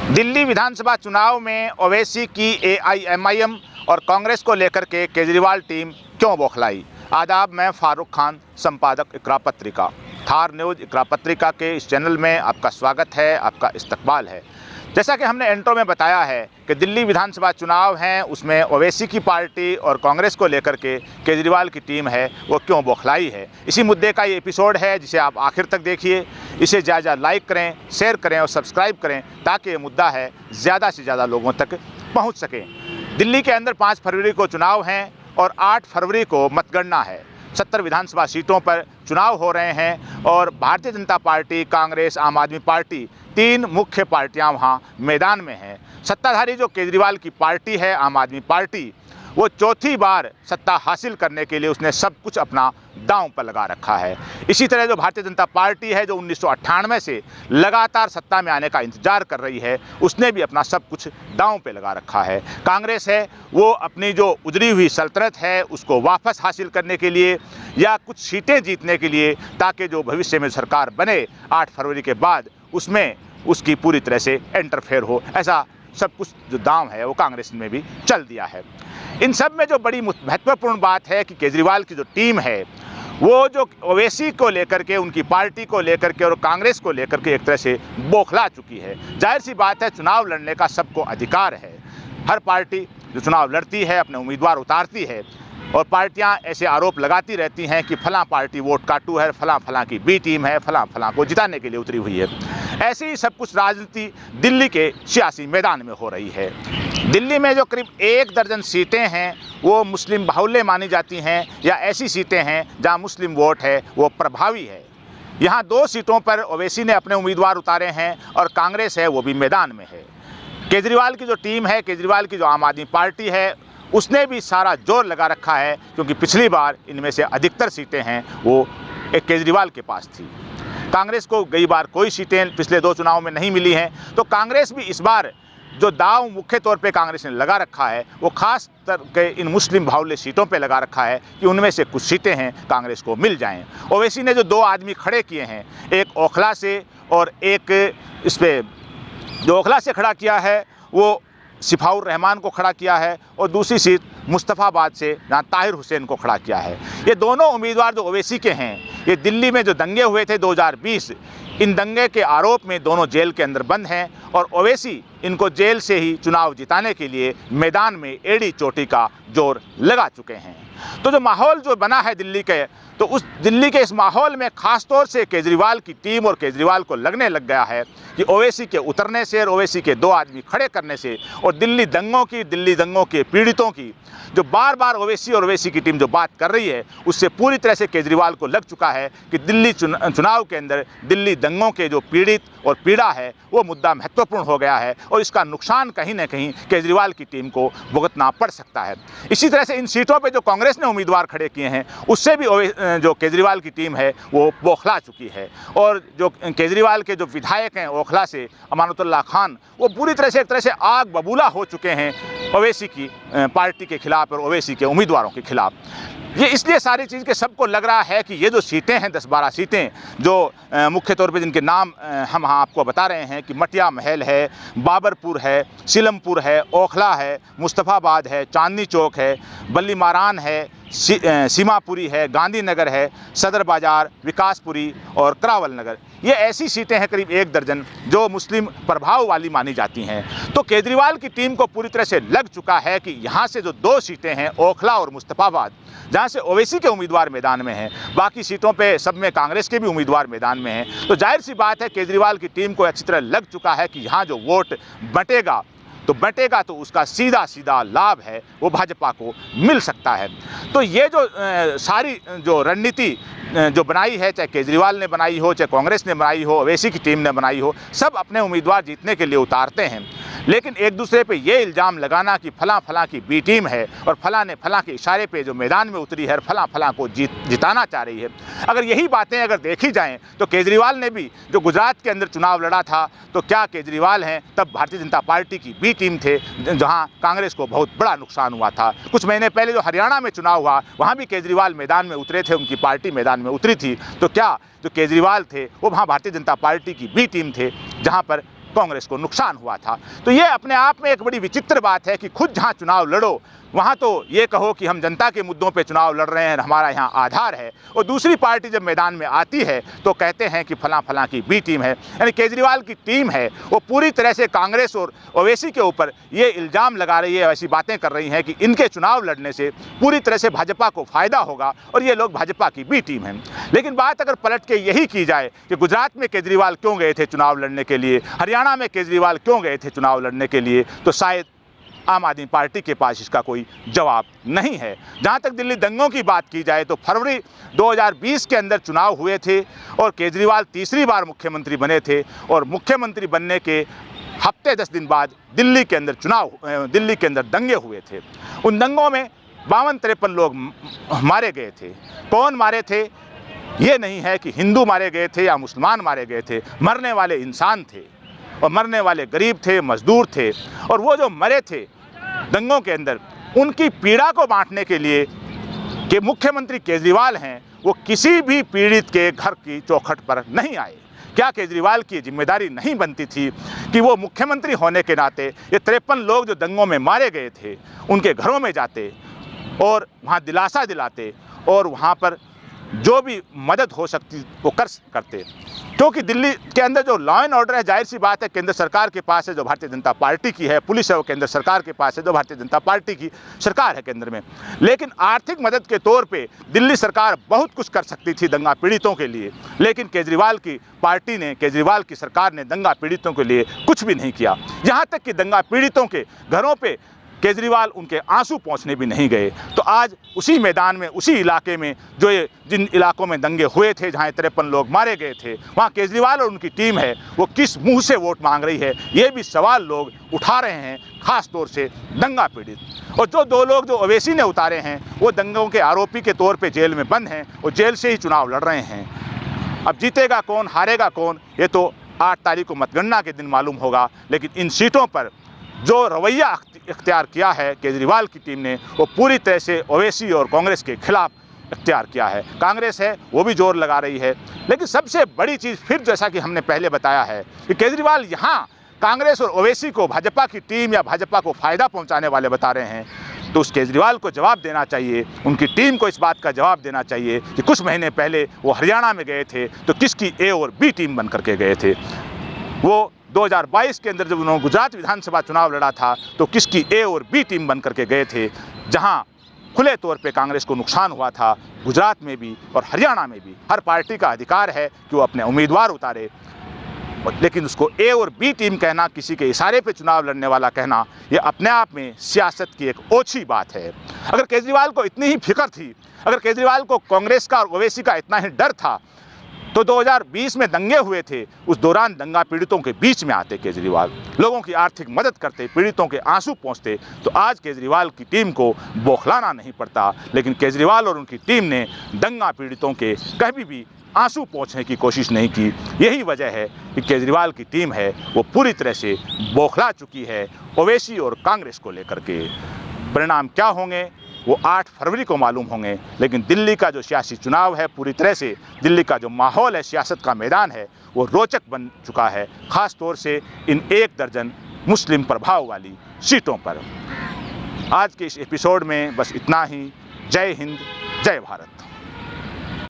दिल्ली विधानसभा चुनाव में ओवैसी की एआईएमआईएम और कांग्रेस को लेकर के केजरीवाल टीम क्यों बौखलाई। आदाब, मैं फारूक खान, संपादक इकरा पत्रिका, थार न्यूज़ इकरा पत्रिका के इस चैनल में आपका स्वागत है, आपका इस्तकबाल है। जैसा कि हमने इंट्रो में बताया है कि दिल्ली विधानसभा चुनाव हैं, उसमें ओवैसी की पार्टी और कांग्रेस को लेकर के केजरीवाल की टीम है वो क्यों बौखलाई है। इसी मुद्दे का ये एपिसोड है जिसे आप आखिर तक देखिए। इसे ज़्यादा लाइक करें, शेयर करें और सब्सक्राइब करें ताकि ये मुद्दा है ज़्यादा से ज़्यादा लोगों तक पहुँच सके। दिल्ली के अंदर 5 फरवरी को चुनाव हैं और 8 फरवरी को मतगणना है। 70 विधानसभा सीटों पर चुनाव हो रहे हैं और भारतीय जनता पार्टी, कांग्रेस, आम आदमी पार्टी, 3 मुख्य पार्टियां वहां मैदान में हैं। सत्ताधारी जो केजरीवाल की पार्टी है, आम आदमी पार्टी, वो चौथी बार सत्ता हासिल करने के लिए उसने सब कुछ अपना दांव पर लगा रखा है। इसी तरह जो भारतीय जनता पार्टी है, जो 1998 से लगातार सत्ता में आने का इंतजार कर रही है, उसने भी अपना सब कुछ दांव पे लगा रखा है। कांग्रेस है वो अपनी जो उजड़ी हुई सल्तनत है उसको वापस हासिल करने के लिए या कुछ सीटें जीतने के लिए, ताकि जो भविष्य में सरकार बने 8 फरवरी के बाद उसमें उसकी पूरी तरह से इंटरफेयर हो, ऐसा सब कुछ जो दांव है वो कांग्रेस में भी चल दिया है। इन सब में जो बड़ी महत्वपूर्ण बात है कि केजरीवाल की जो टीम है वो जो ओवैसी को लेकर के, उनकी पार्टी को लेकर के और कांग्रेस को लेकर के एक तरह से बौखला चुकी है। जाहिर सी बात है, चुनाव लड़ने का सबको अधिकार है। हर पार्टी जो चुनाव लड़ती है अपने उम्मीदवार उतारती है और पार्टियां ऐसे आरोप लगाती रहती हैं कि फलां पार्टी वोट काटू है, फलां की बी टीम है, फलां को जिताने के लिए उतरी हुई है। ऐसी ही सब कुछ राजनीति दिल्ली के सियासी मैदान में हो रही है। दिल्ली में जो करीब 1 दर्जन सीटें हैं वो मुस्लिम बाहुल्य मानी जाती हैं या ऐसी सीटें हैं जहां मुस्लिम वोट है वो प्रभावी है। यहाँ 2 सीटों पर ओवैसी ने अपने उम्मीदवार उतारे हैं और कांग्रेस है वो भी मैदान में है। केजरीवाल की जो टीम है, केजरीवाल की जो आम आदमी पार्टी है, उसने भी सारा जोर लगा रखा है, क्योंकि पिछली बार इनमें से अधिकतर सीटें हैं वो एक केजरीवाल के पास थी। कांग्रेस को कई बार कोई सीटें पिछले 2 चुनाव में नहीं मिली हैं, तो कांग्रेस भी इस बार जो दांव मुख्य तौर पे कांग्रेस ने लगा रखा है वो खास करके इन मुस्लिम बाहुल्य सीटों पे लगा रखा है कि उनमें से कुछ सीटें हैं कांग्रेस को मिल जाएं। ओवैसी ने जो 2 आदमी खड़े किए हैं, एक ओखला से और एक इस पे जो ओखला से खड़ा किया है वो सिफाउर रहमान को खड़ा किया है और दूसरी सीट मुस्तफ़ाबाद से जहाँ ताहिर हुसैन को खड़ा किया है। ये दोनों उम्मीदवार जो ओवैसी के हैं, ये दिल्ली में जो दंगे हुए थे 2020, इन दंगे के आरोप में दोनों जेल के अंदर बंद हैं और ओवैसी इनको जेल से ही चुनाव जिताने के लिए मैदान में एड़ी चोटी का जोर लगा चुके हैं। तो जो माहौल जो बना है दिल्ली के, तो उस दिल्ली के इस माहौल में ख़ास तौर से केजरीवाल की टीम और केजरीवाल को लगने लग गया है कि ओवैसी के उतरने से और ओवैसी के 2 आदमी खड़े करने से और दिल्ली दंगों के पीड़ितों की जो बार बार ओवैसी और ओवैसी की टीम जो बात कर रही है, उससे पूरी तरह से केजरीवाल को लग चुका है कि दिल्ली चुनाव के अंदर दिल्ली दंगों के जो पीड़ित और पीड़ा है वो मुद्दा महत्वपूर्ण हो गया है और इसका नुकसान कहीं ना कहीं केजरीवाल की टीम को भुगतना पड़ सकता है। इसी तरह से इन सीटों पे जो कांग्रेस ने उम्मीदवार खड़े किए हैं उससे भी जो केजरीवाल की टीम है वो बौखला चुकी है और जो केजरीवाल के जो विधायक हैं ओखला से अमानतुल्लाह खान, वो पूरी तरह से एक तरह से आग बबूला हो चुके हैं ओवैसी की पार्टी के खिलाफ और ओवैसी के उम्मीदवारों के खिलाफ। ये इसलिए सारी चीज़ के सबको लग रहा है कि ये जो सीटें हैं 10-12 सीटें जो मुख्य तौर पे जिनके नाम हम हाँ आपको बता रहे हैं कि मटिया महल है, बाबरपुर है, सीलमपुर है, ओखला है, मुस्तफ़ाबाद है, चांदनी चौक है, बल्ली मारान है, सीमापुरी है, गांधीनगर है, सदर बाज़ार, विकासपुरी और करावल नगर, ये ऐसी सीटें हैं करीब 1 दर्जन जो मुस्लिम प्रभाव वाली मानी जाती हैं। तो केजरीवाल की टीम को पूरी तरह से लग चुका है कि यहाँ से जो 2 सीटें हैं ओखला और मुस्तफ़ाबाद, जहाँ से ओवैसी के उम्मीदवार मैदान में हैं, बाकी सीटों पे सब में कांग्रेस के भी उम्मीदवार मैदान में हैं, तो जाहिर सी बात है केजरीवाल की टीम को अच्छी तरह लग चुका है कि यहाँ जो वोट बटेगा तो उसका सीधा लाभ है वो भाजपा को मिल सकता है। तो ये जो सारी जो रणनीति जो बनाई है, चाहे केजरीवाल ने बनाई हो, चाहे कांग्रेस ने बनाई हो, ओवैसी की टीम ने बनाई हो, सब अपने उम्मीदवार जीतने के लिए उतारते हैं, लेकिन एक दूसरे पे ये इल्ज़ाम लगाना कि फलां की बी टीम है और फलां ने फलां के इशारे पे जो मैदान में उतरी है फलां को जिताना चाह रही है। अगर यही बातें अगर देखी जाएं तो केजरीवाल ने भी जो गुजरात के अंदर चुनाव लड़ा था, तो क्या केजरीवाल हैं तब भारतीय जनता पार्टी की बी टीम थे, जहां कांग्रेस को बहुत बड़ा नुकसान हुआ था। कुछ महीने पहले जो हरियाणा में चुनाव हुआ वहाँ भी केजरीवाल मैदान में उतरे थे, उनकी पार्टी मैदान में उतरी थी, तो क्या जो केजरीवाल थे वो वहाँ भारतीय जनता पार्टी की बी टीम थे, जहाँ पर कांग्रेस को नुकसान हुआ था। तो ये अपने आप में एक बड़ी विचित्र बात है कि खुद जहां चुनाव लड़ो वहाँ तो ये कहो कि हम जनता के मुद्दों पे चुनाव लड़ रहे हैं, हमारा यहाँ आधार है, और दूसरी पार्टी जब मैदान में आती है तो कहते हैं कि फलां फलां की बी टीम है। यानी केजरीवाल की टीम है वो पूरी तरह से कांग्रेस और ओवैसी के ऊपर ये इल्ज़ाम लगा रही है, ऐसी बातें कर रही हैं कि इनके चुनाव लड़ने से पूरी तरह से भाजपा को फ़ायदा होगा और ये लोग भाजपा की बी टीम हैं। लेकिन बात अगर पलट के यही की जाए कि गुजरात में केजरीवाल क्यों गए थे चुनाव लड़ने के लिए, हरियाणा में केजरीवाल क्यों गए थे चुनाव लड़ने के लिए, तो शायद आम आदमी पार्टी के पास इसका कोई जवाब नहीं है। जहां तक दिल्ली दंगों की बात की जाए तो फरवरी 2020 के अंदर चुनाव हुए थे और केजरीवाल तीसरी बार मुख्यमंत्री बने थे और मुख्यमंत्री बनने के हफ्ते 10 दिन बाद दिल्ली के अंदर दंगे हुए थे। उन दंगों में 52-53 लोग मारे गए थे। कौन मारे थे ये नहीं है कि हिंदू मारे गए थे या मुसलमान मारे गए थे, मरने वाले इंसान थे और मरने वाले गरीब थे, मजदूर थे। और वो जो मरे थे दंगों के अंदर, उनकी पीड़ा को बांटने के लिए कि मुख्यमंत्री केजरीवाल हैं, वो किसी भी पीड़ित के घर की चौखट पर नहीं आए। क्या केजरीवाल की जिम्मेदारी नहीं बनती थी कि वो मुख्यमंत्री होने के नाते ये 53 लोग जो दंगों में मारे गए थे उनके घरों में जाते और वहाँ दिलासा दिलाते और वहाँ पर जो भी मदद हो सकती वो करते। क्योंकि दिल्ली के अंदर जो लॉ एंड ऑर्डर है, जाहिर सी बात है केंद्र सरकार के पास है जो भारतीय जनता पार्टी की है, पुलिस है वो केंद्र सरकार के पास है जो भारतीय जनता पार्टी की सरकार है केंद्र में। लेकिन आर्थिक मदद के तौर पे दिल्ली सरकार बहुत कुछ कर सकती थी दंगा पीड़ितों के लिए, लेकिन केजरीवाल की पार्टी ने, केजरीवाल की सरकार ने दंगा पीड़ितों के लिए कुछ भी नहीं किया। यहाँ तक कि दंगा पीड़ितों के घरों पर केजरीवाल उनके आंसू पहुंचने भी नहीं गए। तो आज उसी मैदान में, उसी इलाके में जो ये जिन इलाकों में दंगे हुए थे, जहां 53 लोग मारे गए थे, वहां केजरीवाल और उनकी टीम है वो किस मुंह से वोट मांग रही है, ये भी सवाल लोग उठा रहे हैं, खास तौर से दंगा पीड़ित। और जो 2 लोग जो ओवैसी ने उतारे हैं वो दंगों के आरोपी के तौर पर जेल में बंद हैं, वो जेल से ही चुनाव लड़ रहे हैं। अब जीतेगा कौन, हारेगा कौन, ये तो 8 तारीख को मतगणना के दिन मालूम होगा। लेकिन इन सीटों पर जो रवैया इख्तियार किया है केजरीवाल की टीम ने, वो पूरी तरह से ओवैसी और कांग्रेस के खिलाफ इख्तियार किया है। कांग्रेस है वो भी जोर लगा रही है। लेकिन सबसे बड़ी चीज़ फिर, जैसा कि हमने पहले बताया है, कि केजरीवाल यहाँ कांग्रेस और ओवैसी को भाजपा की टीम या भाजपा को फ़ायदा पहुँचाने वाले बता रहे हैं, तो उस केजरीवाल को जवाब देना चाहिए, उनकी टीम को इस बात का जवाब देना चाहिए कि कुछ महीने पहले वो हरियाणा में गए थे तो किसकी ए और बी टीम बन करके गए थे। वो 2022 के अंदर जब उन्होंने गुजरात विधानसभा चुनाव लड़ा था तो किसकी ए और बी टीम बन करके गए थे, जहां खुले तौर पे कांग्रेस को नुकसान हुआ था। गुजरात में भी और हरियाणा में भी हर पार्टी का अधिकार है कि वो अपने उम्मीदवार उतारे, लेकिन उसको ए और बी टीम कहना, किसी के इशारे पे चुनाव लड़ने वाला कहना, ये अपने आप में सियासत की एक ओछी बात है। अगर केजरीवाल को इतनी ही फिक्र थी, अगर केजरीवाल को कांग्रेस का और ओवैसी का इतना ही डर था, तो 2020 में दंगे हुए थे, उस दौरान दंगा पीड़ितों के बीच में आते केजरीवाल, लोगों की आर्थिक मदद करते, पीड़ितों के आंसू पहुंचते, तो आज केजरीवाल की टीम को बौखलाना नहीं पड़ता। लेकिन केजरीवाल और उनकी टीम ने दंगा पीड़ितों के कभी भी आंसू पहुंचने की कोशिश नहीं की। यही वजह है कि केजरीवाल की टीम है वो पूरी तरह से बौखला चुकी है ओवैसी और कांग्रेस को लेकर के। परिणाम क्या होंगे वो 8 फरवरी को मालूम होंगे। लेकिन दिल्ली का जो सियासी चुनाव है, पूरी तरह से दिल्ली का जो माहौल है, सियासत का मैदान है, वो रोचक बन चुका है, ख़ास तौर से इन 1 दर्जन मुस्लिम प्रभाव वाली सीटों पर। आज के इस एपिसोड में बस इतना ही। जय हिंद, जय भारत।